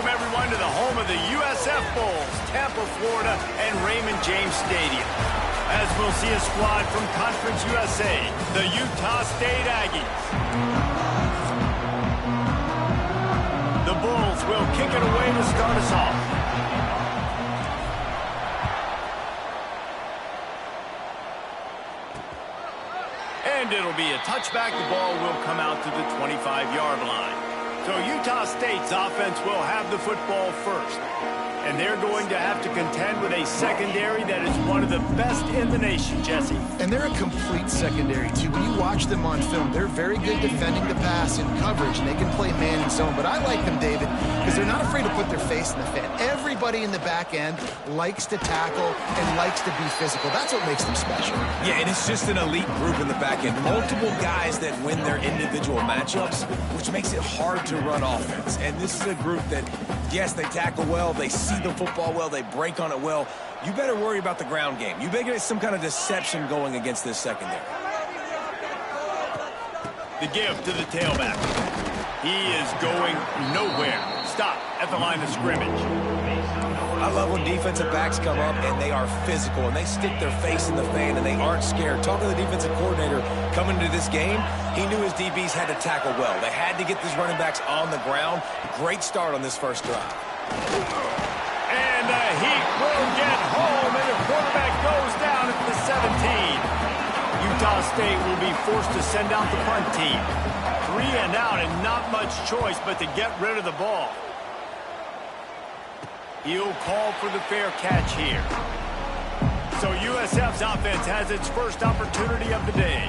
welcome everyone to the home of the USF Bulls, Tampa, Florida, and Raymond James Stadium. As we'll see a squad from Conference USA, the Utah State Aggies. The Bulls will kick it away to start us off. And it'll be a touchback. The ball will come out to the 25-yard line. So Utah State's offense will have the football first. And they're going to have to contend with a secondary that is one of the best in the nation, Jesse. And they're a complete secondary, too. When you watch them on film, they're very good defending the pass in coverage, and they can play man and zone. But I like them, David, because they're not afraid to put their face in the fan. Everybody in the back end likes to tackle and likes to be physical. That's what makes them special. Yeah, and it's just an elite group in the back end. Multiple guys that win their individual matchups, which makes it hard to run offense. And this is a group that, yes, they tackle well, they see the football well, they break on it well. You better worry about the ground game. You better get some kind of deception going against this secondary. The give to the tailback. He is going nowhere. Stop at the line of scrimmage. I love when defensive backs come up and they are physical and they stick their face in the fan and they aren't scared. Talking to the defensive coordinator coming into this game, he knew his DBs had to tackle well. They had to get these running backs on the ground. Great start on this first drive. And the Heat will get home, and the quarterback goes down at the 17. Utah State will be forced to send out the punt team. 3 and out, and not much choice but to get rid of the ball. He'll call for the fair catch here. So USF's offense has its first opportunity of the day.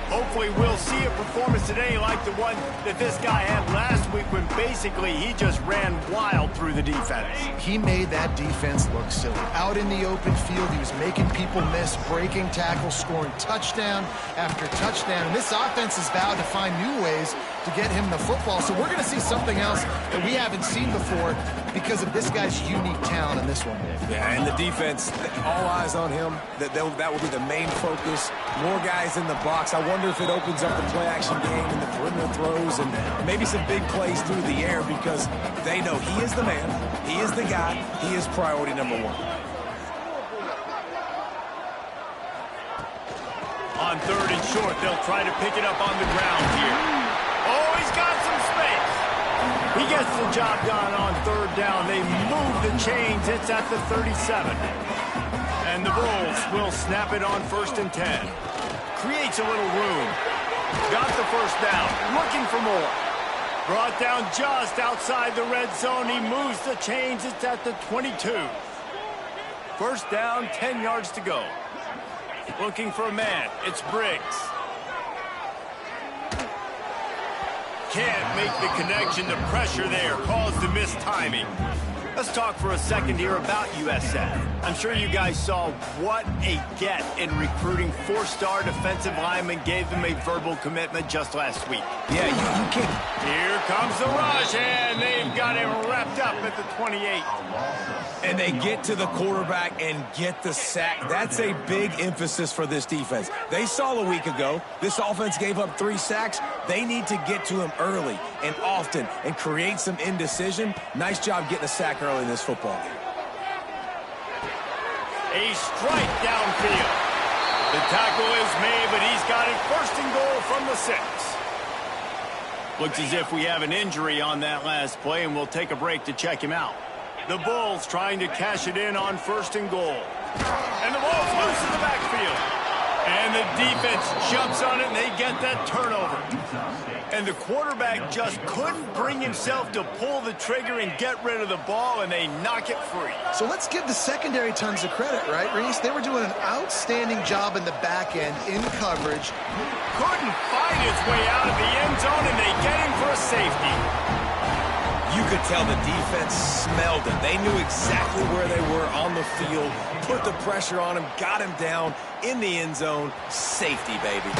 Hopefully we'll see a performance today like the one that this guy had last week when basically he just ran wild through the defense. He made that defense look silly. Out in the open field, he was making people miss, breaking tackles, scoring touchdown after touchdown. And this offense has vowed to find new ways to get him the football. So we're going to see something else that we haven't seen before because of this guy's unique talent in this one. Yeah, and the defense, all eyes on him. That will be the main focus. More guys in the box. I wonder if it opens up the play-action game and the perimeter throws and maybe some big plays through the air because they know he is the man, he is the guy, he is priority number one. On 3rd and short, they'll try to pick it up on the ground here. Oh, he's got some space. He gets the job done on 3rd down. They move the chains. It's at the 37. And the Bulls will snap it on 1st and 10. Creates a little room. Got the first down. Looking for more. Brought down just outside the red zone. He moves the chains. It's at the 22. 1st down, 10 yards to go. Looking for a man. It's Briggs. Can't make the connection. The pressure there caused the missed timing. Let's talk for a second here about USF. I'm sure you guys saw what a get in recruiting. 4-star defensive lineman gave them a verbal commitment just last week. Yeah, you can't. Here comes the rush, and they've got him wrapped up at the 28. And they get to the quarterback and get the sack. That's a big emphasis for this defense. They saw a week ago, this offense gave up 3 sacks. They need to get to him early and often and create some indecision. Nice job getting a sack early in this football game. A strike downfield. The tackle is made, but he's got it 1st and goal from the 6. Looks as if we have an injury on that last play, and we'll take a break to check him out. The Bulls trying to cash it in on 1st and goal. And the ball's loose in the backfield. And the defense jumps on it, and they get that turnover. And the quarterback just couldn't bring himself to pull the trigger and get rid of the ball, and they knock it free. So let's give the secondary tons of credit, right, Reese? They were doing an outstanding job in the back end in coverage. Couldn't find his way out of the end zone, and they get him for a safety. You could tell the defense smelled it. They knew exactly where they were on the field, put the pressure on him, got him down in the end zone. Safety, baby.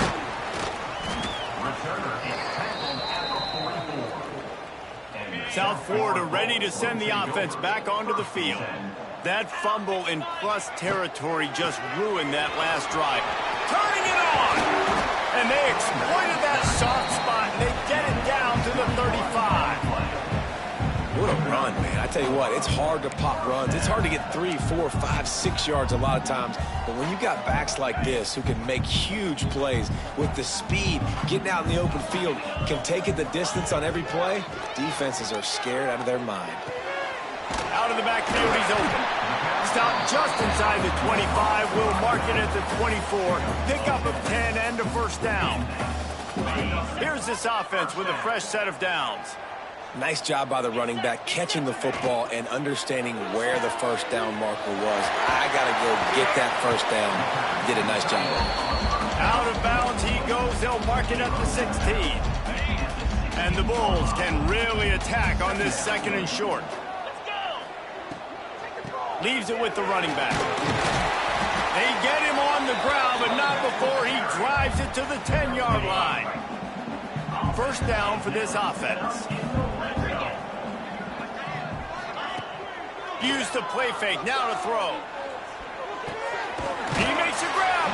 South Florida ready to send the offense back onto the field. That fumble in plus territory just ruined that last drive. Turning it on! And they exploited that soft spot, and they get it down to the 35. What a run, man. I tell you what, it's hard to pop runs. It's hard to get 3, 4, 5, 6 yards a lot of times. But when you got backs like this who can make huge plays with the speed, getting out in the open field, can take it the distance on every play, defenses are scared out of their mind. Out of the backfield, he's open. Stop just inside the 25. Will mark it at the 24. Pickup of 10 and a first down. Here's this offense with a fresh set of downs. Nice job by the running back catching the football and understanding where the first down marker was. I got to go get that first down. Did a nice job. Out of bounds he goes. They'll mark it at the 16. And the Bulls can really attack on this second and short. Leaves it with the running back. They get him on the ground, but not before he drives it to the 10-yard line. First down for this offense. Use the play fake, now to throw. He makes a grab.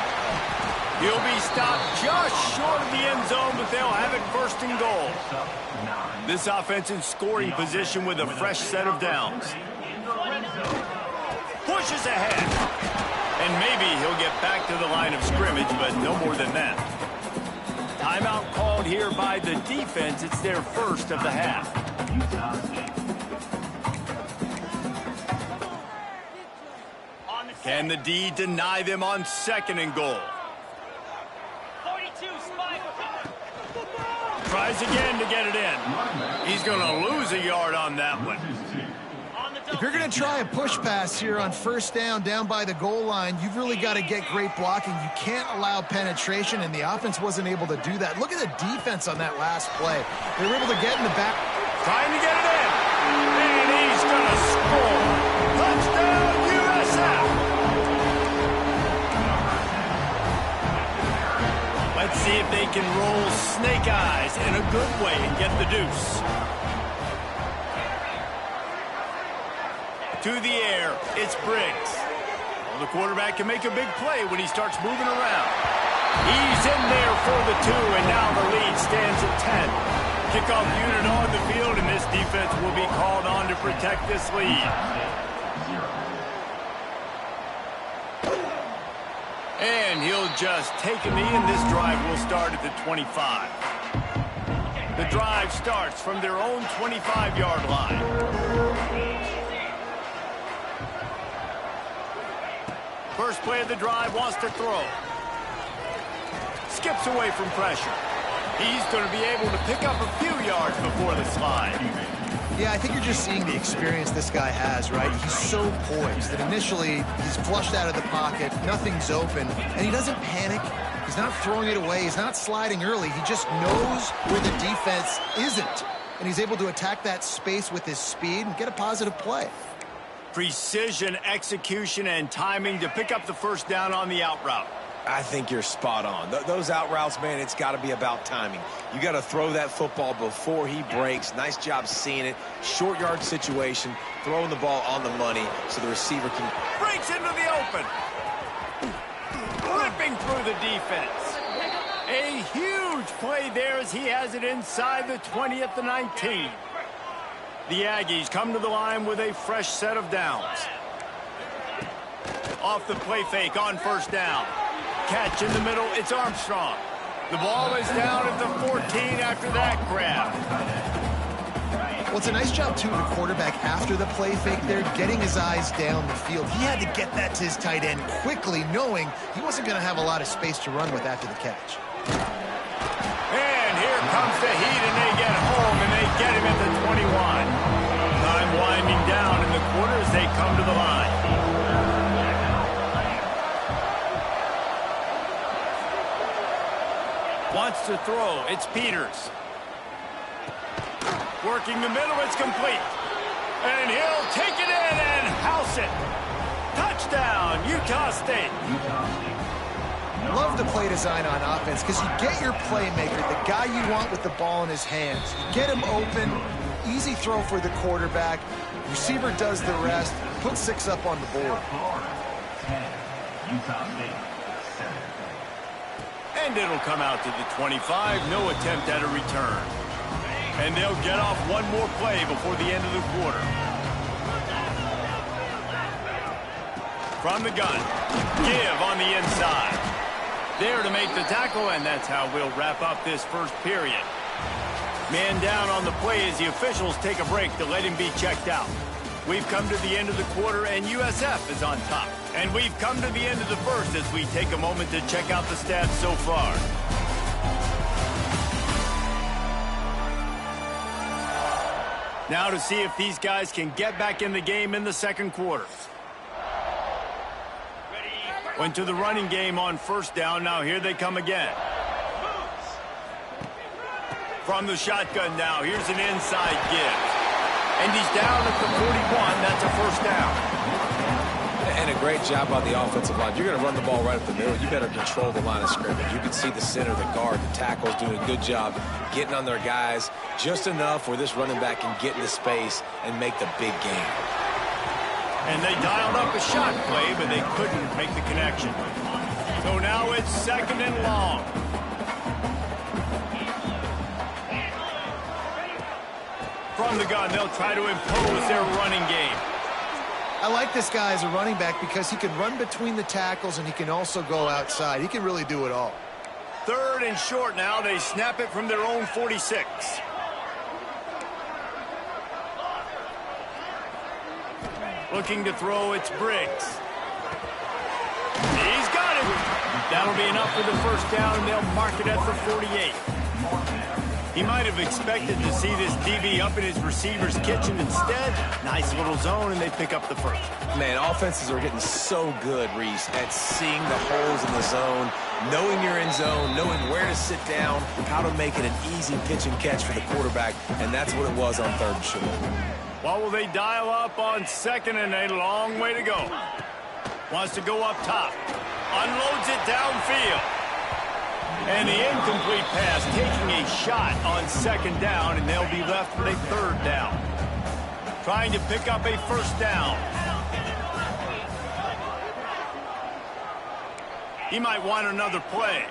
He'll be stopped just short of the end zone, but they'll have it first and goal. This offense in scoring position with a fresh set of downs. Pushes ahead. And maybe he'll get back to the line of scrimmage, but no more than that. Timeout called here by the defense. It's their first of the half. Can the D deny them on second and goal? Tries again to get it in. He's going to lose a yard on that one. If you're going to try a push pass here on first down by the goal line, you've really got to get great blocking. You can't allow penetration, and the offense wasn't able to do that. Look at the defense on that last play. They were able to get in the back. Trying to get it in. And he's going to score. Touchdown, USF. Let's see if they can roll snake eyes in a good way and get the deuce. To the air, it's Briggs. Well, the quarterback can make a big play when he starts moving around. He's in there for the 2, and now the lead stands at 10. Kickoff unit on the field, and this defense will be called on to protect this lead. And he'll just take a knee, and this drive will start at the 25. The drive starts from their own 25-yard line. First play of the drive, wants to throw. Skips away from pressure. He's going to be able to pick up a few yards before the slide. Yeah, I think you're just seeing the experience this guy has, right? He's so poised that initially he's flushed out of the pocket, nothing's open, and he doesn't panic. He's not throwing it away. He's not sliding early. He just knows where the defense isn't, and he's able to attack that space with his speed and get a positive play. Precision, execution, and timing to pick up the first down on the out route. I think you're spot on. Those out routes, man, it's got to be about timing. You got to throw that football before he breaks. Nice job seeing it. Short yard situation, throwing the ball on the money so the receiver can... Breaks into the open. Ripping through the defense. A huge play there as he has it inside the 20 at the 19. The Aggies come to the line with a fresh set of downs. Off the play fake on first down. Catch in the middle, it's Armstrong. The ball is down at the 14 after that grab. Well, it's a nice job, too, of the quarterback after the play fake there, getting his eyes down the field. He had to get that to his tight end quickly, knowing he wasn't going to have a lot of space to run with after the catch. And here comes the heat, and they get home, and they get him at the 21. Time winding down in the quarter as they come to the line. Wants to throw. It's Peters. Working the middle. It's complete. And he'll take it in and house it. Touchdown, Utah State. Love the play design on offense because you get your playmaker, the guy you want with the ball in his hands. You get him open, easy throw for the quarterback. Receiver does the rest. Put 6 up on the board. And it'll come out to the 25. No attempt at a return. And they'll get off one more play before the end of the quarter. From the gun, give on the inside. There to make the tackle, and that's how we'll wrap up this first period. Man down on the play as the officials take a break to let him be checked out. We've come to the end of the quarter, and USF is on top. And we've come to the end of the first as we take a moment to check out the stats so far. Now to see if these guys can get back in the game in the second quarter. Went to the running game on first down. Now here they come again. From the shotgun now, here's an inside give. And he's down at the 41. That's a first down. And a great job on the offensive line. You're going to run the ball right up the middle. You better control the line of scrimmage. You can see the center, the guard, the tackles doing a good job getting on their guys just enough where this running back can get into space and make the big game. And they dialed up a shot play, but they couldn't make the connection. So now it's second and long. From the gun, they'll try to impose their running game. I like this guy as a running back because he can run between the tackles and he can also go outside. He can really do it all. Third and short now. They snap it from their own 46. Looking to throw, it's Briggs. He's got it. That'll be enough for the first down, and they'll mark it at the 48. He might have expected to see this DB up in his receiver's kitchen. Instead, nice little zone, and they pick up the first. Man, offenses are getting so good, Reese, at seeing the holes in the zone, knowing you're in zone, knowing where to sit down, how to make it an easy pitch and catch for the quarterback, and that's what it was on third and short. What will they dial up on second, and a long way to go? Wants to go up top. Unloads it downfield. And the incomplete pass taking a shot on second down, and they'll be left with a third down. Trying to pick up a first down. He might want another play.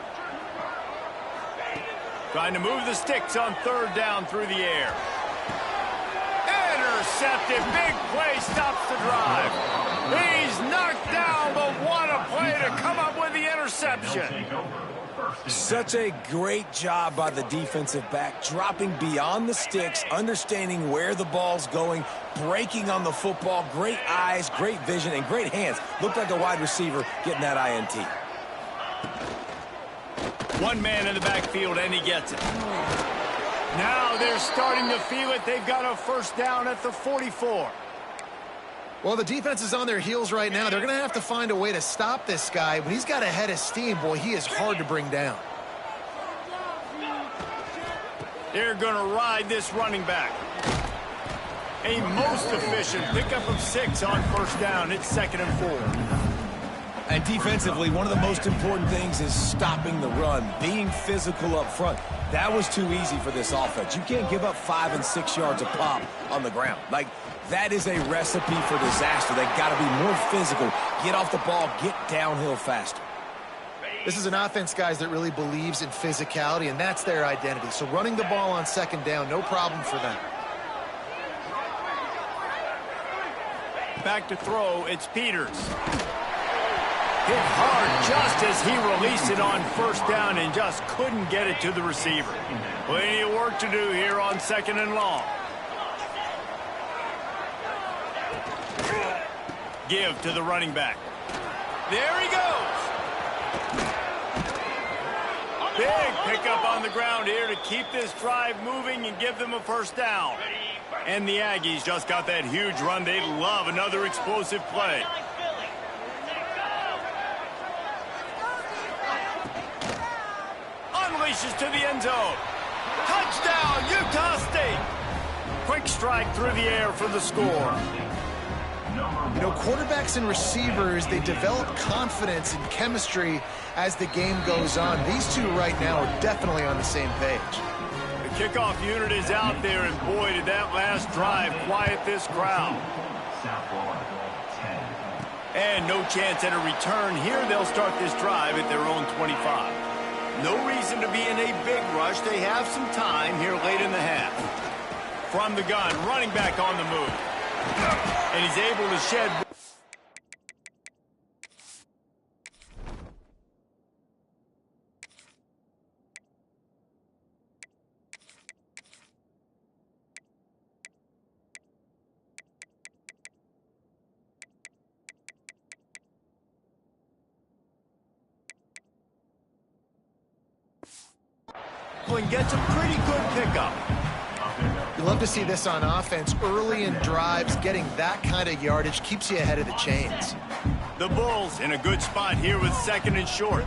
Trying to move the sticks on third down through the air. Intercepted. Big play stops the drive. He's knocked down, but what a play to come up with the interception. Such a great job by the defensive back, dropping beyond the sticks, understanding where the ball's going, breaking on the football. Great eyes, great vision, and great hands. Looked like a wide receiver getting that INT. One man in the backfield, and he gets it. Now they're starting to feel it. They've got a first down at the 44. Well, the defense is on their heels right now. They're going to have to find a way to stop this guy. When he's got a head of steam, boy, he is hard to bring down. They're going to ride this running back. A most efficient pickup of 6 on first down. It's second and 4. And defensively, one of the most important things is stopping the run, being physical up front. That was too easy for this offense. You can't give up 5 and 6 yards a pop on the ground. Like, that is a recipe for disaster. They've got to be more physical, get off the ball, get downhill faster. This is an offense, guys, that really believes in physicality, and that's their identity. So running the ball on second down, no problem for them. Back to throw, it's Peters. Hit hard just as he released it on first down and just couldn't get it to the receiver. Plenty of work to do here on second and long. Give to the running back. There he goes. Big pickup on the ground here to keep this drive moving and give them a first down. And the Aggies just got that huge run. They love another explosive play. Unleashes to the end zone. Touchdown, Utah State. Quick strike through the air for the score. You know, quarterbacks and receivers, they develop confidence and chemistry as the game goes on. These two right now are definitely on the same page. The kickoff unit is out there, and boy, did that last drive quiet this crowd. And no chance at a return here. They'll start this drive at their own 25. No reason to be in a big rush. They have some time here late in the half. From the gun, running back on the move. And he's able to shed... and gets a pretty good pickup. You love to see this on offense. Early in drives, getting that kind of yardage keeps you ahead of the chains. The Bulls in a good spot here with 2nd and short.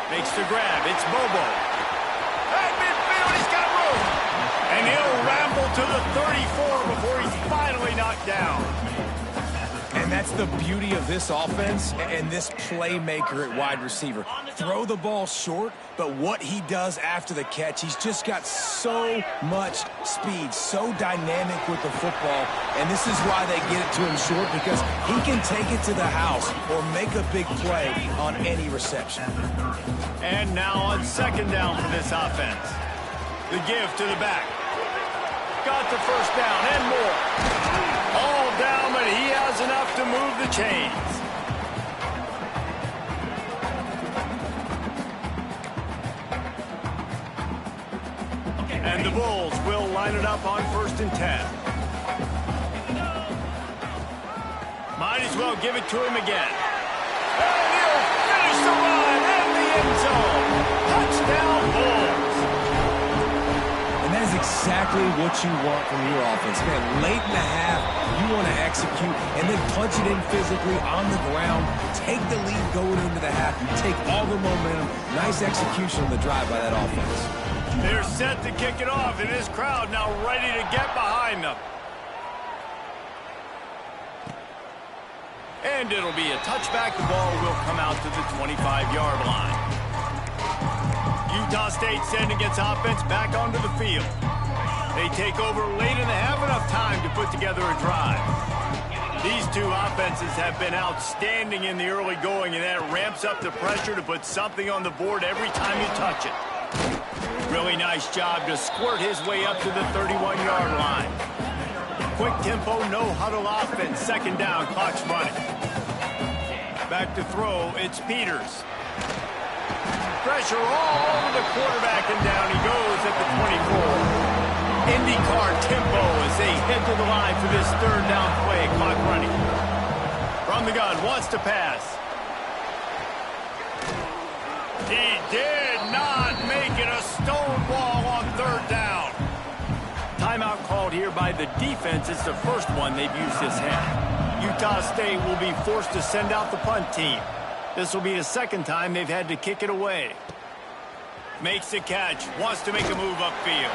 Makes the grab. It's Bobo. At midfield, he's got room. And he'll ramble to the 34 before he's finally knocked down. And that's the beauty of this offense and this playmaker at wide receiver. Throw the ball short, but what he does after the catch, he's just got so much speed, so dynamic with the football. And this is why they get it to him short, because he can take it to the house or make a big play on any reception. And now on 2nd down for this offense. The give to the back. Got the 1st down and more. All down, but he has enough to move the chains. And the Bulls will line it up on 1st and 10. Might as well give it to him again. And he'll finish the run in the end zone. Touchdown, Bulls. And that is exactly what you want from your offense. Man, late in the half, you want to execute and then punch it in physically on the ground. Take the lead going into the half. You take all the momentum. Nice execution on the drive by that offense. They're set to kick it off, and this crowd now ready to get behind them. And it'll be a touchback. The ball will come out to the 25-yard line. Utah State sending its offense back onto the field. They take over late in the half, enough time to put together a drive. These two offenses have been outstanding in the early going, and that ramps up the pressure to put something on the board every time you touch it. Really nice job to squirt his way up to the 31-yard line. Quick tempo, no huddle offense. 2nd down, clock's running. Back to throw, it's Peters. Pressure all over the quarterback, and down he goes at the 24. IndyCar tempo as they head to the line for this 3rd down play. Clock running. From the gun, wants to pass. He did not make it. A stonewall on 3rd down. Timeout called here by the defense. It's the first one they've used this half. Utah State will be forced to send out the punt team. This will be the 2nd time they've had to kick it away. Makes the catch, wants to make a move upfield.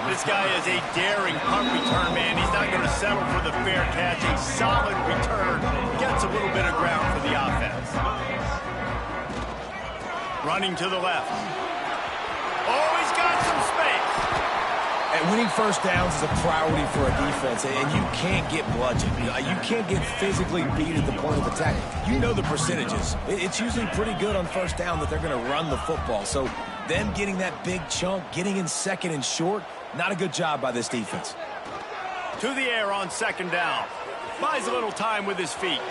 This guy is a daring punt return man. He's not going to settle for the fair catch. A solid return. Gets a little bit of ground for the offense. Running to the left. Oh, he's got some space. And winning 1st downs is a priority for a defense, and you can't get bludgeoned. You can't get physically beat at the point of attack. You know the percentages. It's usually pretty good on 1st down that they're going to run the football. So them getting that big chunk, getting in 2nd and short, not a good job by this defense. To the air on 2nd down. Buys a little time with his feet.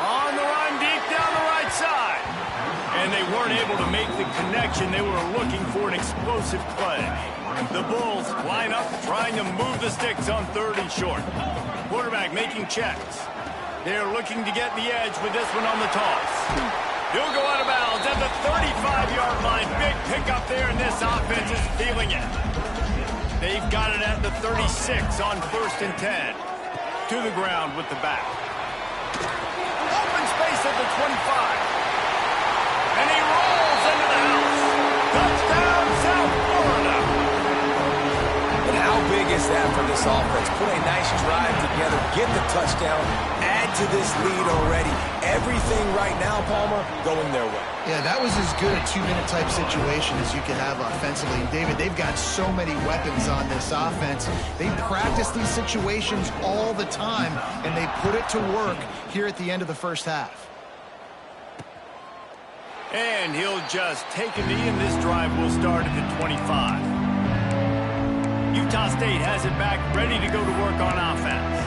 On the run, deep down the right side. And they weren't able to make the connection. They were looking for an explosive play. The Bulls line up, trying to move the sticks on 3rd and short. Quarterback making checks. They're looking to get the edge with this one on the toss. He'll go out of bounds at the 35-yard line. Big pickup there, and this offense is feeling it. They've got it at the 36 on 1st and 10. To the ground with the back. Open space at the 25. And he rolls into the house. Touchdown, South Florida. And how big is that for this offense? Put a nice drive together, get the touchdown, add to this lead already. Everything right now, Palmer, going their way. Yeah, that was as good a 2-minute type situation as you can have offensively. And David, they've got so many weapons on this offense. They practice these situations all the time, and they put it to work here at the end of the 1st half. And he'll just take a knee, and this drive will start at the 25. Utah State has it back, ready to go to work on offense.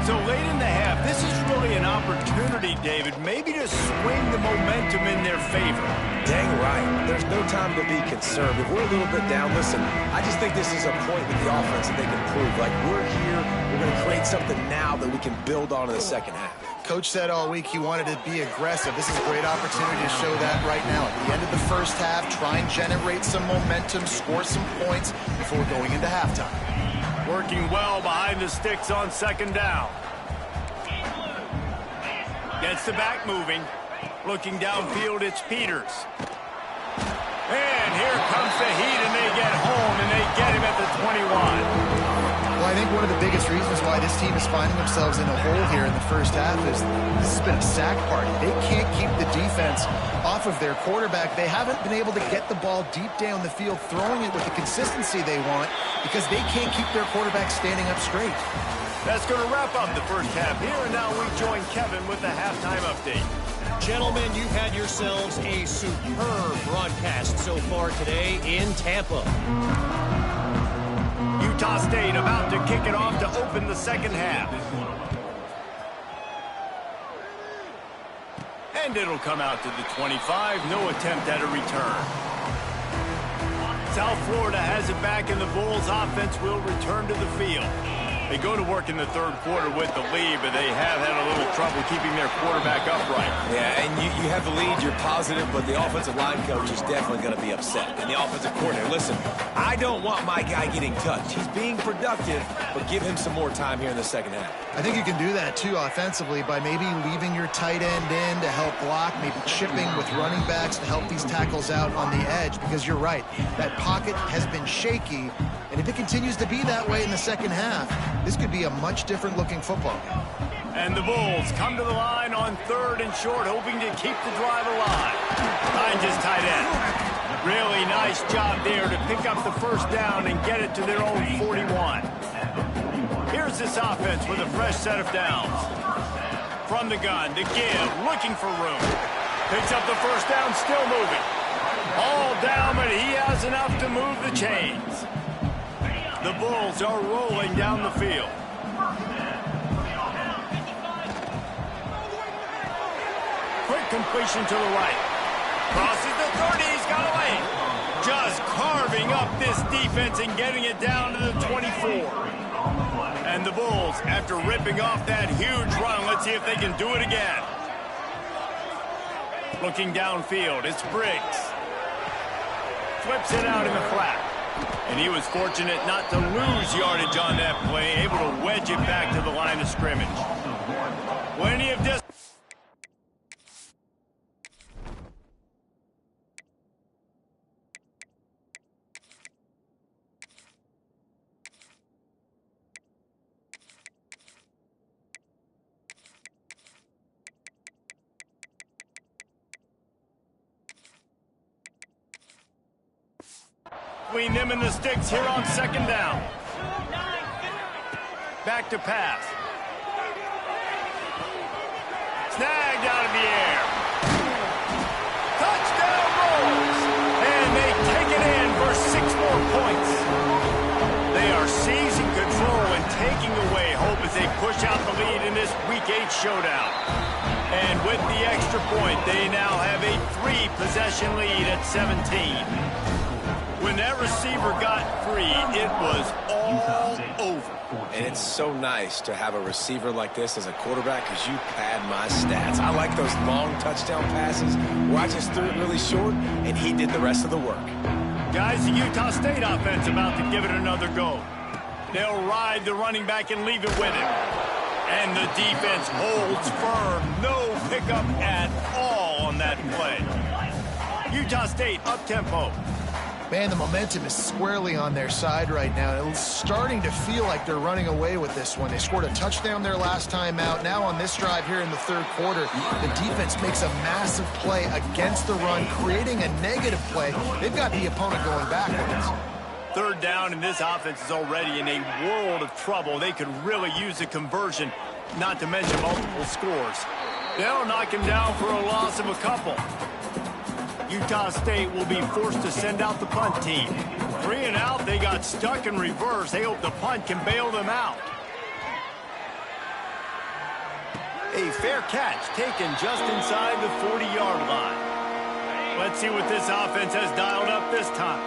So late in the half, this is really an opportunity, David, maybe to swing the momentum in their favor. Dang right. There's no time to be concerned. If we're a little bit down, listen, I just think this is a point with the offense that they can prove. Like, we're here, we're going to create something now that we can build on in the second half. Coach said all week he wanted to be aggressive. This is a great opportunity to show that right now. At the end of the first half, try and generate some momentum, score some points before going into halftime. Working well behind the sticks on second down. Gets the back moving. Looking downfield, it's Peters. And here comes the heat, and they get home, and they get him at the 21. Well, I think one of the biggest reasons why this team is finding themselves in a hole here in the first half is this has been a sack party. They can't keep the defense off of their quarterback. They haven't been able to get the ball deep down the field, throwing it with the consistency they want because they can't keep their quarterback standing up straight. That's going to wrap up the first half here, and now we join Kevin with the halftime update. Gentlemen, you've had yourselves a superb broadcast so far today in Tampa. Utah State about to kick it off to open the second half. And it'll come out to the 25. No attempt at a return. South Florida has it back, and the Bulls offense will return to the field. They go to work in the third quarter with the lead, but they have had a little trouble keeping their quarterback upright. Yeah, and you have the lead, you're positive, but the offensive line coach is definitely going to be upset. And the offensive coordinator, listen, I don't want my guy getting touched. He's being productive, but give him some more time here in the second half. I think you can do that, too, offensively, by maybe leaving your tight end in to help block, maybe chipping with running backs to help these tackles out on the edge, because you're right, that pocket has been shaky, and if it continues to be that way in the second half, this could be a much different looking football game. And the Bulls come to the line on third and short, hoping to keep the drive alive. Behind his tight end. Really nice job there to pick up the first down and get it to their own 41. Here's this offense with a fresh set of downs. From the gun, to give, looking for room. Picks up the first down, still moving. All down, but he has enough to move the chains. The Bulls are rolling down the field. Quick completion to the right. Crosses the 30, he's got away. Just carving up this defense and getting it down to the 24. And the Bulls, after ripping off that huge run, let's see if they can do it again. Looking downfield, it's Briggs. Flips it out in the flat. And he was fortunate not to lose yardage on that play, able to wedge it back to the line of scrimmage. Plenty of distance. Between them and the sticks here on second down. Back to pass. Snagged out of the air. Touchdown Bulls! And they take it in for 6 more points. They are seizing control and taking away hope as they push out the lead in this Week 8 showdown. And with the extra point, they now have a 3-possession lead at 17. When that receiver got free, it was all over. And it's so nice to have a receiver like this as a quarterback because you pad my stats. I like those long touchdown passes where I just threw it really short and he did the rest of the work. Guys, the Utah State offense about to give it another go. They'll ride the running back and leave it with him. And the defense holds firm. No pickup at all on that play. Utah State up-tempo. Man, the momentum is squarely on their side right now. It's starting to feel like they're running away with this one. They scored a touchdown their last time out. Now on this drive here in the third quarter, the defense makes a massive play against the run, creating a negative play. They've got the opponent going backwards. Third down, and this offense is already in a world of trouble. They could really use a conversion, not to mention multiple scores. They'll knock him down for a loss of a couple. Utah State will be forced to send out the punt team. 3 and out, they got stuck in reverse. They hope the punt can bail them out. A fair catch taken just inside the 40-yard line. Let's see what this offense has dialed up this time.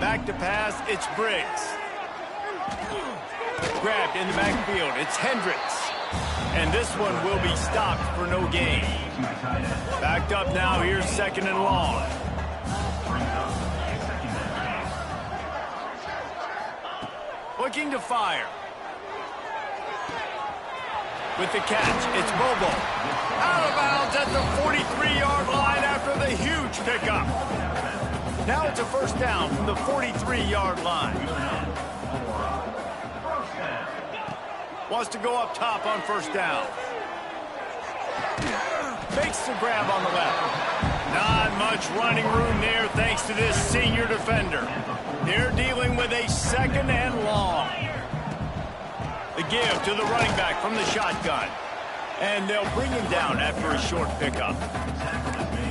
Back to pass, it's Briggs. Grabbed in the backfield, it's Hendricks. And this one will be stopped for no gain. Backed up now, here's 2nd and long. Looking to fire. With the catch, it's Bobo. Out of bounds at the 43-yard line after the huge pickup. Now it's a first down from the 43-yard line. Wants to go up top on first down. Makes the grab on the left. Not much running room there thanks to this senior defender. They're dealing with a 2nd and long. The give to the running back from the shotgun. And they'll bring him down after a short pickup.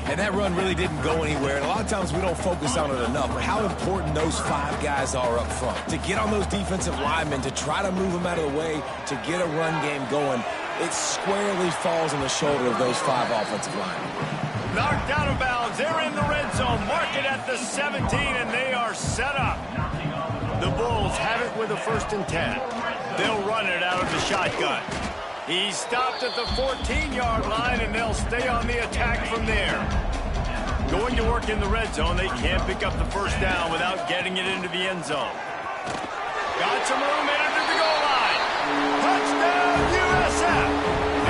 And that run really didn't go anywhere. And a lot of times we don't focus on it enough, but how important those 5 guys are up front. To get on those defensive linemen, to try to move them out of the way, to get a run game going, it squarely falls on the shoulder of those 5 offensive linemen. Knocked out of bounds. They're in the red zone. Mark it at the 17, and they are set up. The Bulls have it with a 1st and 10. They'll run it out of the shotgun. He's stopped at the 14-yard line, and they'll stay on the attack from there. Going to work in the red zone, they can't pick up the first down without getting it into the end zone. Got some room in under the goal line. Touchdown, USF!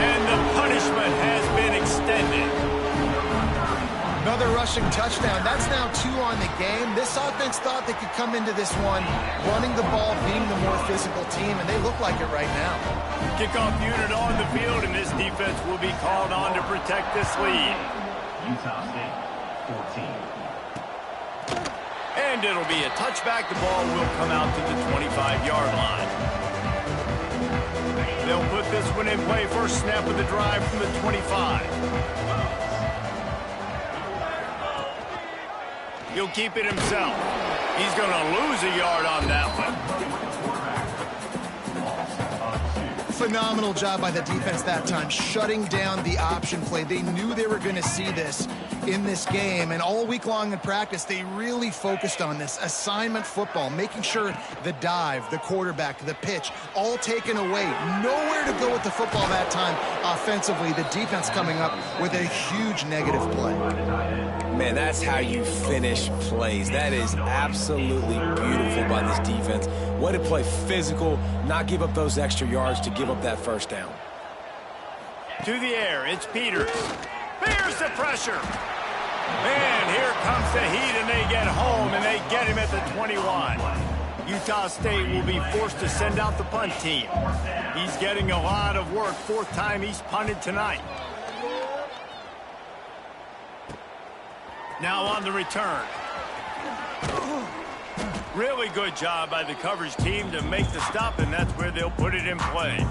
And the punishment has been extended. Another rushing touchdown. That's now 2 on the game. This offense thought they could come into this one running the ball, being the more physical team, and they look like it right now. Kickoff unit on the field, and this defense will be called on to protect this lead. Utah State, 14. And it'll be a touchback. The ball will come out to the 25-yard line. They'll put this one in play. First snap of the drive from the 25. He'll keep it himself. He's going to lose a yard on that one. Phenomenal job by the defense that time, shutting down the option play. They knew they were going to see this in this game, and all week long in practice, they really focused on this assignment football, making sure the dive, the quarterback, the pitch, all taken away. Nowhere to go with the football that time offensively. The defense coming up with a huge negative play. Man, that's how you finish plays. That is absolutely beautiful by this defense. Way to play physical, not give up those extra yards to give up that first down. To the air, it's Peters. There's the pressure. And here comes the heat, and they get home, and they get him at the 21. Utah State will be forced to send out the punt team. He's getting a lot of work. 4th time he's punted tonight. Now on the return. Really good job by the coverage team to make the stop, and that's where they'll put it in play.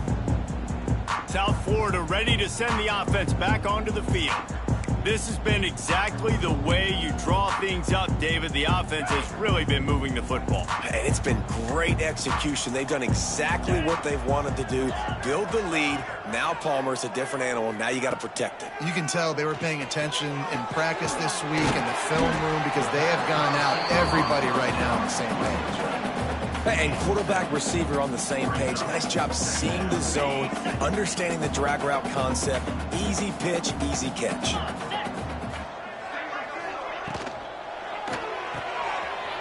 South Florida ready to send the offense back onto the field. This has been exactly the way you draw things up, David. The offense has really been moving the football. And it's been great execution. They've done exactly what they've wanted to do. Build the lead. Now Palmer's a different animal. Now you got to protect it. You can tell they were paying attention in practice this week in the film room because they have gone out, everybody right now on the same page. And quarterback, receiver on the same page. Nice job seeing the zone, understanding the drag route concept. Easy pitch, easy catch.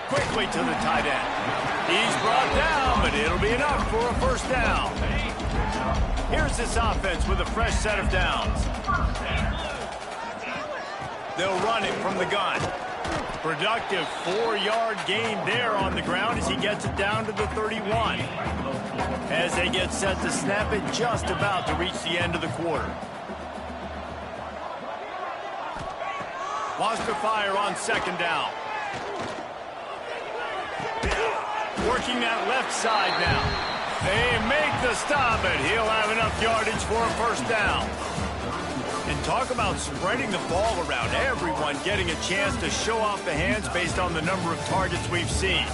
Quickly to the tight end. He's brought down, but it'll be enough for a first down. Here's this offense with a fresh set of downs. They'll run it from the gun. Productive 4-yard gain there on the ground as he gets it down to the 31. As they get set to snap it, just about to reach the end of the quarter. Wants to fire on 2nd down. Working that left side now. They make the stop, but he'll have enough yardage for a first down. And talk about spreading the ball around. Everyone getting a chance to show off the hands based on the number of targets we've seen.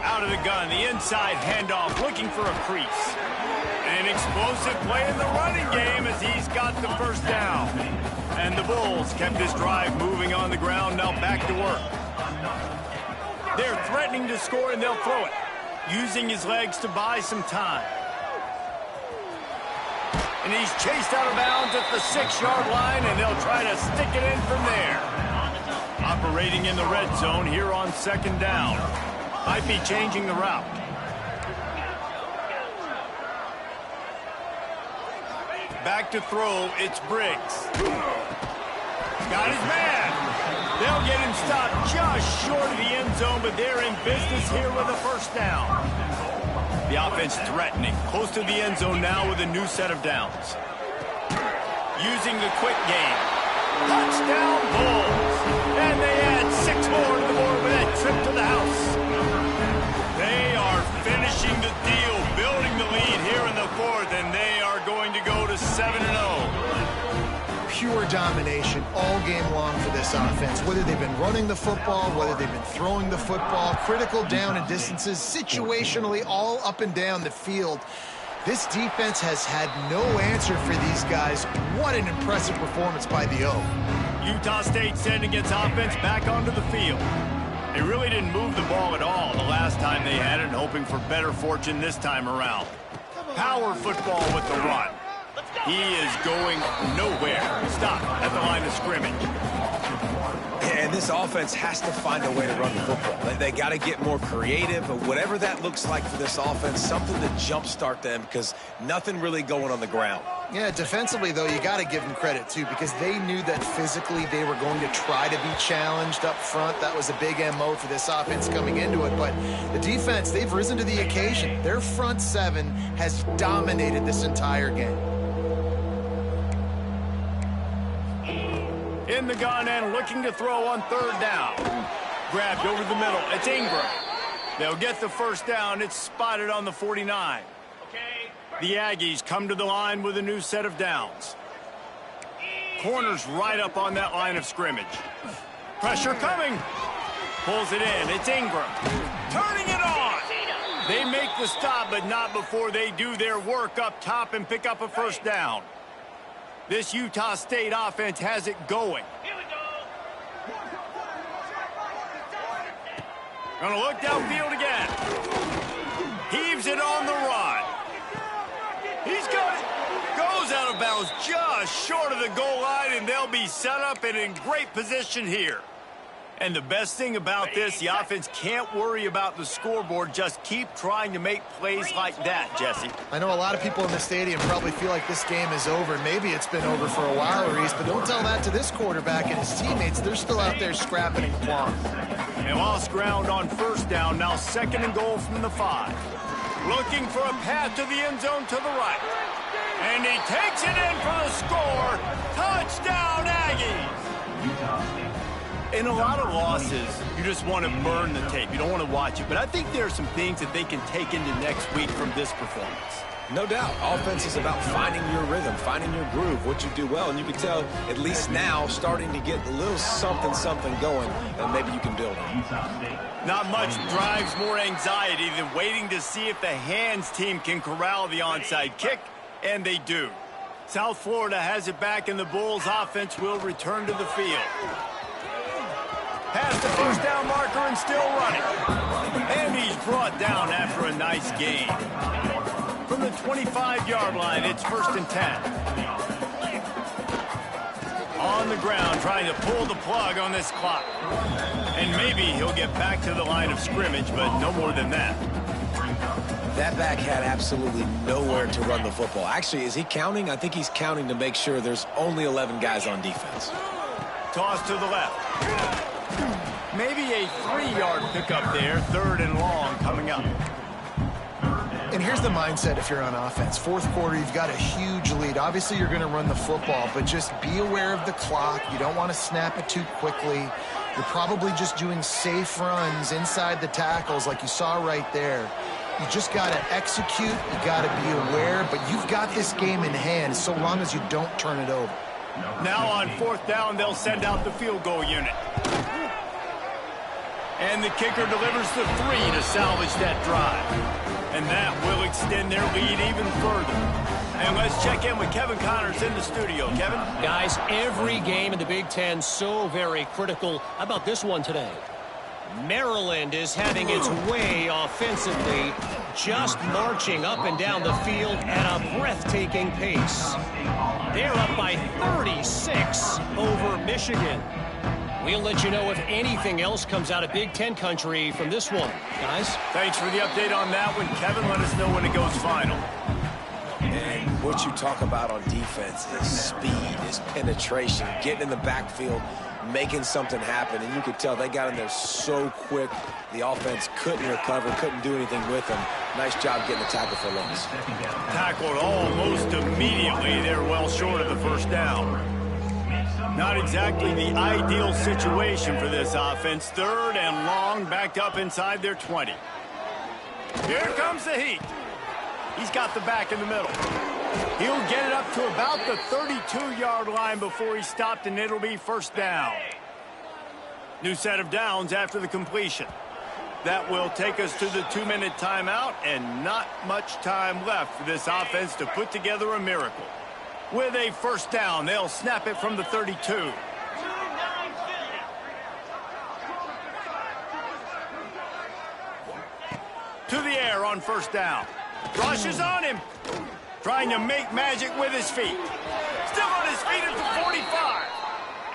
Out of the gun, the inside handoff, looking for a crease. An explosive play in the running game as he's got the first down. And the Bulls kept this drive moving on the ground, now back to work. They're threatening to score, and they'll throw it, using his legs to buy some time. And he's chased out of bounds at the 6-yard line, and they'll try to stick it in from there. Operating in the red zone here on second down. Might be changing the route. Back to throw, it's Briggs. Got his man. They'll get him stopped just short of the end zone, but they're in business here with a first down. The offense threatening, close to the end zone now with a new set of downs. Using the quick game. Touchdown Bulls. And they add 6 more to the board with that trip to the house. They are finishing the deal, building the lead here in the fourth, and they are going to go to 7-0. Pure domination all game long for this offense. Whether they've been running the football, whether they've been throwing the football, critical down and distances, situationally all up and down the field. This defense has had no answer for these guys. What an impressive performance by the O. Utah State sending its offense back onto the field. They really didn't move the ball at all the last time they had it, hoping for better fortune this time around. Power football with the run. He is going nowhere. Stop at the line of scrimmage. And this offense has to find a way to run the football. They got to get more creative, but whatever that looks like for this offense, something to jumpstart them because nothing really going on the ground. Yeah, defensively, though, you got to give them credit, too, because they knew that physically they were going to try to be challenged up front. That was a big MO for this offense coming into it. But the defense, they've risen to the occasion. Their front seven has dominated this entire game. In the gun and looking to throw on third down. Grabbed over the middle. It's Ingram. They'll get the first down. It's spotted on the 49. The Aggies come to the line with a new set of downs. Corners right up on that line of scrimmage. Pressure coming. Pulls it in. It's Ingram. Turning it on. They make the stop, but not before they do their work up top and pick up a first down. This Utah State offense has it going. Gonna look downfield again. Heaves it on the run. He's got it. Goes out of bounds just short of the goal line, and they'll be set up and in great position here. And the best thing about this, the offense can't worry about the scoreboard. Just keep trying to make plays like that, Jesse. I know a lot of people in the stadium probably feel like this game is over. Maybe it's been over for a while, Reese, but don't tell that to this quarterback and his teammates. They're still out there scrapping and clawing. And lost ground on first down. Now 2nd and goal from the 5. Looking for a path to the end zone to the right. And he takes it in for the score. Touchdown, Aggies! In a lot of losses, you just want to burn the tape. You don't want to watch it. But I think there are some things that they can take into next week from this performance. No doubt. Offense is about finding your rhythm, finding your groove, what you do well. And you can tell, at least now, starting to get a little something going that maybe you can build on. Not much drives more anxiety than waiting to see if the hands team can corral the onside kick, and they do. South Florida has it back, and the Bulls offense will return to the field. Past the first down marker and still running. And he's brought down after a nice gain. From the 25-yard line, it's 1st and 10. on the ground trying to pull the plug on this clock. And maybe he'll get back to the line of scrimmage, but no more than that. That back had absolutely nowhere to run the football. Actually, is he counting? I think he's counting to make sure there's only 11 guys on defense. Toss to the left. Maybe a 3-yard pickup there, 3rd and long coming up. And here's the mindset if you're on offense. Fourth quarter, you've got a huge lead. Obviously, you're going to run the football, but just be aware of the clock. You don't want to snap it too quickly. You're probably just doing safe runs inside the tackles like you saw right there. You just got to execute. You got to be aware, but you've got this game in hand so long as you don't turn it over. Now on 4th down, they'll send out the field goal unit. And the kicker delivers the 3 to salvage that drive. And that will extend their lead even further. And let's check in with Kevin Connors in the studio. Kevin? Guys, every game in the Big Ten so very critical. How about this one today? Maryland is having its way offensively, just marching up and down the field at a breathtaking pace. They're up by 36 over Michigan. We'll let you know if anything else comes out of Big Ten country from this one. Guys? Thanks for the update on that one, Kevin. Let us know when it goes final. And what you talk about on defense is speed, is penetration, getting in the backfield, making something happen. And you could tell they got in there so quick, the offense couldn't recover, couldn't do anything with them. Nice job getting the tackle for loss. Tackled almost immediately. They're well short of the first down. Not exactly the ideal situation for this offense. 3rd and long, backed up inside their 20. Here comes the heat. He's got the back in the middle. He'll get it up to about the 32-yard line before he stopped, and it'll be 1st down. New set of downs after the completion. That will take us to the 2-minute timeout, and not much time left for this offense to put together a miracle. With a 1st down, they'll snap it from the 32. To the air on 1st down. Rushes on him. Trying to make magic with his feet. Still on his feet at the 45.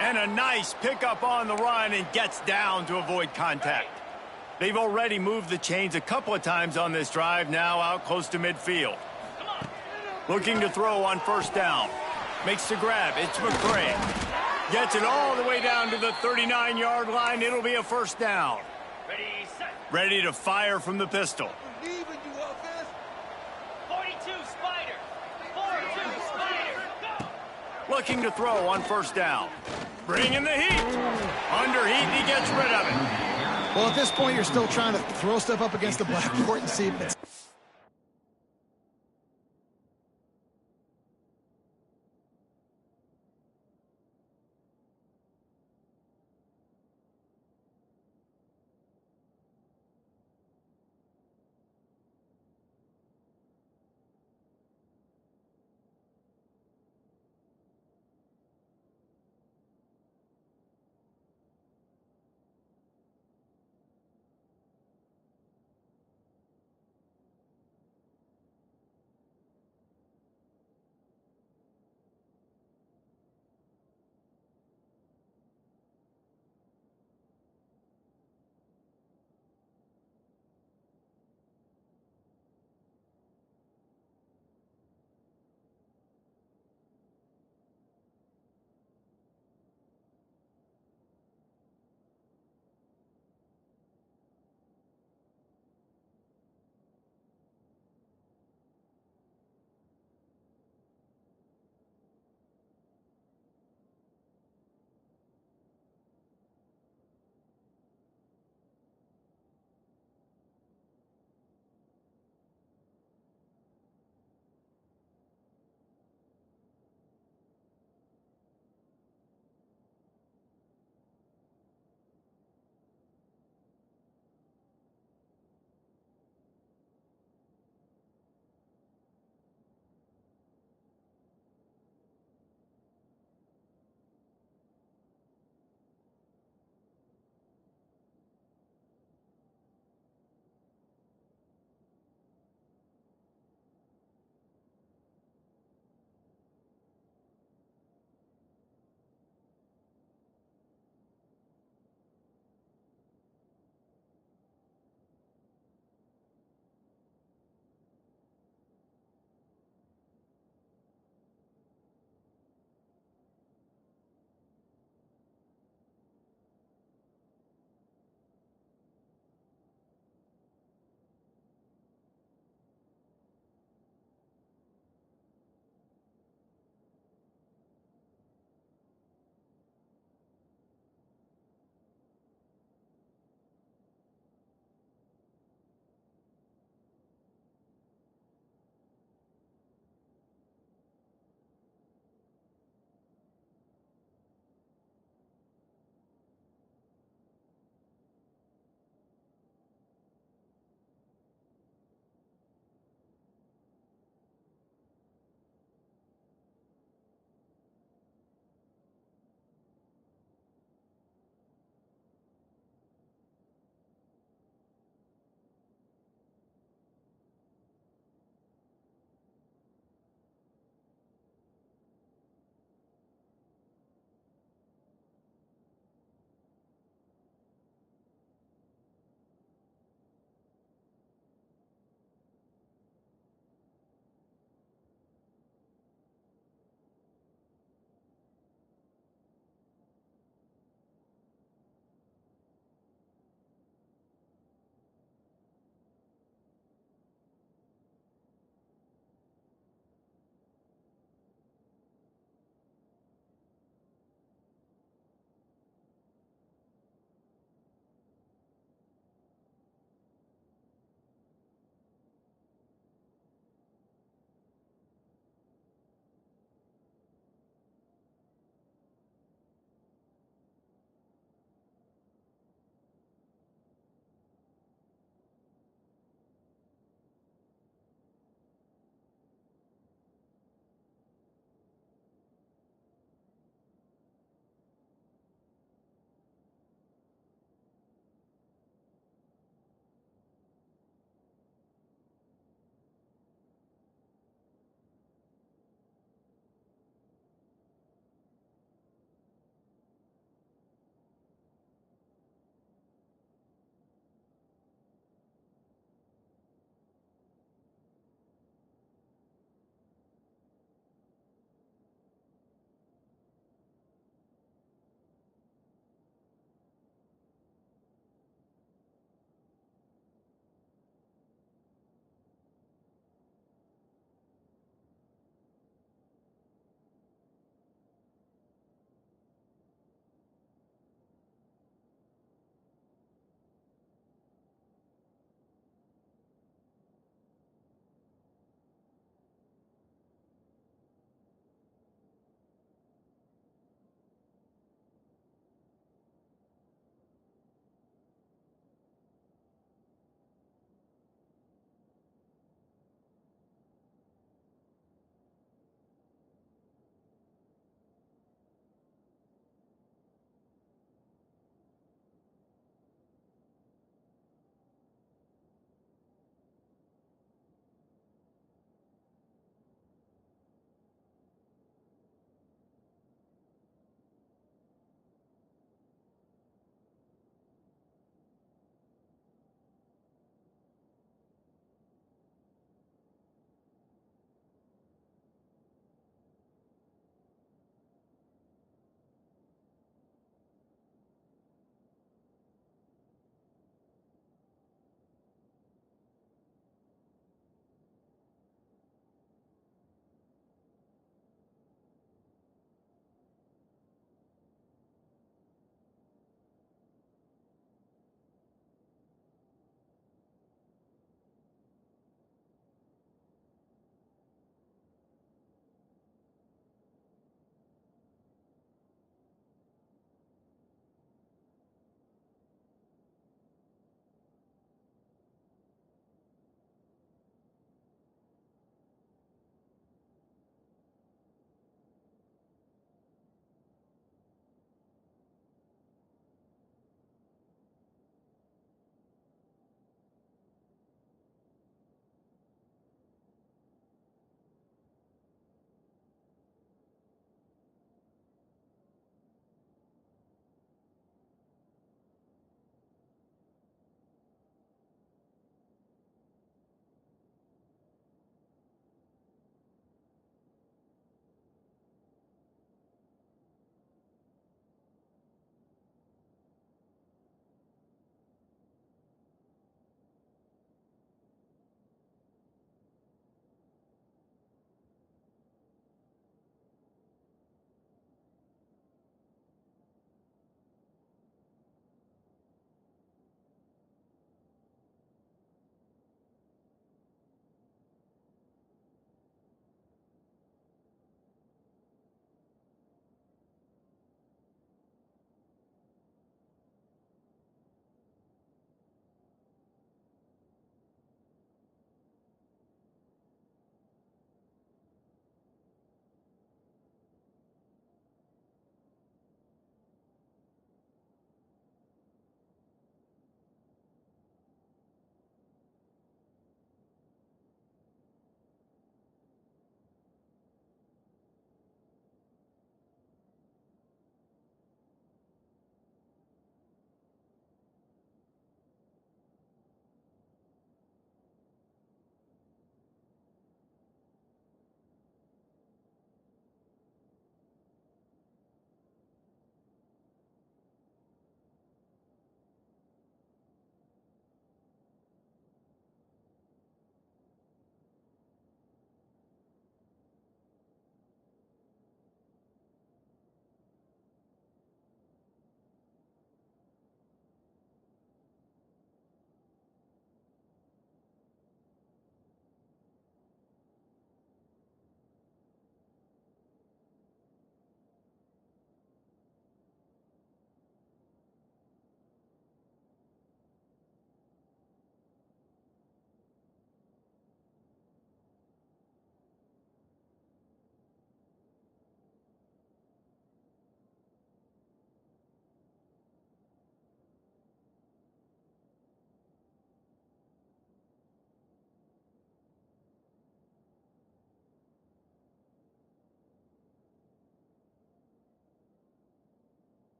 And a nice pickup on the run and gets down to avoid contact. They've already moved the chains a couple of times on this drive, now out close to midfield. Looking to throw on 1st down. Makes the grab. It's McCray. Gets it all the way down to the 39-yard line. It'll be a 1st down. Ready to fire from the pistol. 42 Spider. 42 Spider. Go. Looking to throw on 1st down. Bringing the heat. Under heat, he gets rid of it. Well, at this point, you're still trying to throw stuff up against the blackboard and see if it's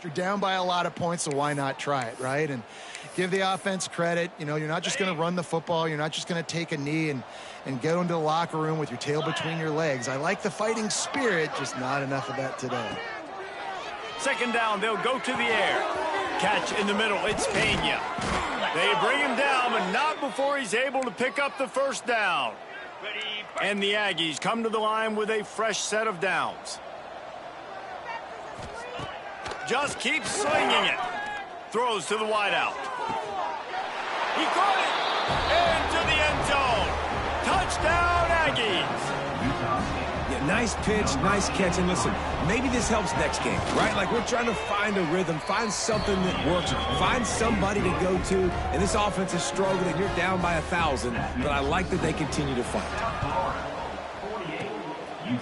You're down by a lot of points, so why not try it, right? And give the offense credit. You know, you're not just going to run the football. You're not just going to take a knee and go into the locker room with your tail between your legs. I like the fighting spirit, just not enough of that today. Second down, they'll go to the air. Catch in the middle, it's Pena. They bring him down, but not before he's able to pick up the first down. And the Aggies come to the line with a fresh set of downs. Just keeps slinging it. Throws to the wideout. He caught it. Into the end zone. Touchdown, Aggies. Yeah, nice pitch, nice catch. And listen, maybe this helps next game, right? Like, we're trying to find a rhythm, find something that works, find somebody to go to. And this offense is struggling, and you're down by 1,000. But I like that they continue to fight.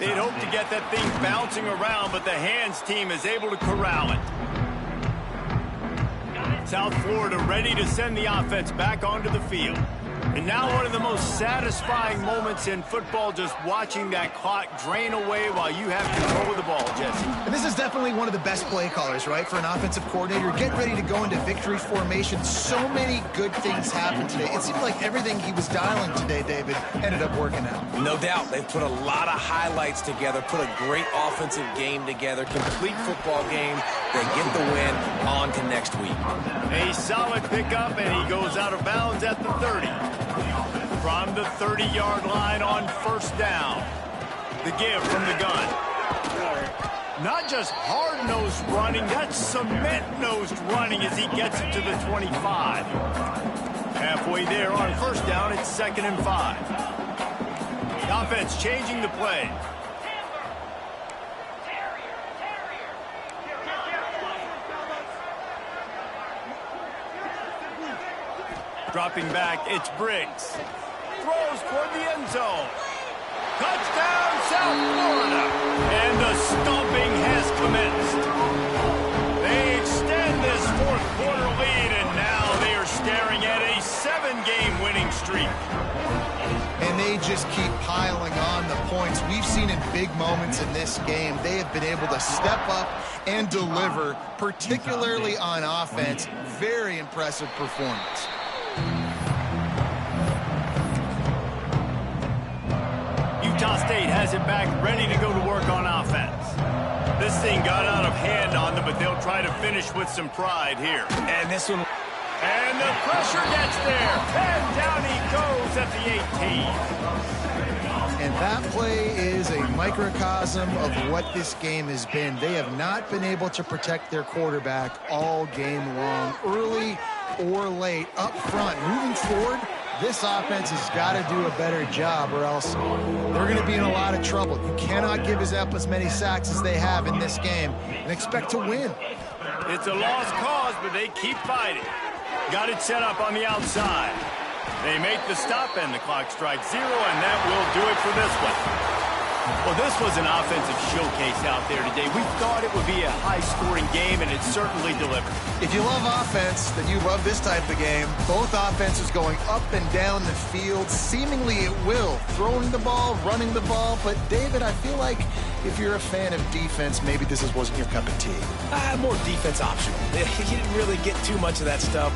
They'd hope to get that thing bouncing around, but the hands team is able to corral it. South Florida ready to send the offense back onto the field. And now one of the most satisfying moments in football, just watching that clock drain away while you have control of the ball, Jesse. And this is definitely one of the best play callers, right, for an offensive coordinator. Get ready to go into victory formation. So many good things happened today. It seemed like everything he was dialing today, David, ended up working out. No doubt. They've put a lot of highlights together, put a great offensive game together, complete football game. They get the win. On to next week. A solid pickup, and he goes out of bounds at the 30. From the 30-yard line on first down. The give from the gun. Not just hard-nosed running, that's cement-nosed running as he gets it to the 25. Halfway there on first down, it's 2nd and 5. The offense changing the play. Dropping back, it's Briggs. Throws toward the end zone. Touchdown, South Florida. And the stomping has commenced. They extend this fourth-quarter lead, and now they are staring at a 7-game winning streak. And they just keep piling on the points. We've seen in big moments in this game, they have been able to step up and deliver, particularly on offense. Very impressive performance. Utah State has it back, ready to go to work on offense. This thing got out of hand on them, but they'll try to finish with some pride here. And this one... And the pressure gets there. And down he goes at the 18. And that play is a microcosm of what this game has been. They have not been able to protect their quarterback all game long, early or late, up front. Moving forward, this offense has got to do a better job, or else they're going to be in a lot of trouble. You cannot give up as many sacks as they have in this game and expect to win. It's a lost cause, but they keep fighting. Got it set up on the outside. They make the stop, and the clock strikes 0, and that will do it for this one. Well, this was an offensive showcase out there today. We thought it would be a high-scoring game, and it certainly delivered. If you love offense, then you love this type of game. Both offenses going up and down the field, seemingly at will. Throwing the ball, running the ball. But, David, I feel like if you're a fan of defense, maybe this wasn't your cup of tea. More defense optional. You didn't really get too much of that stuff.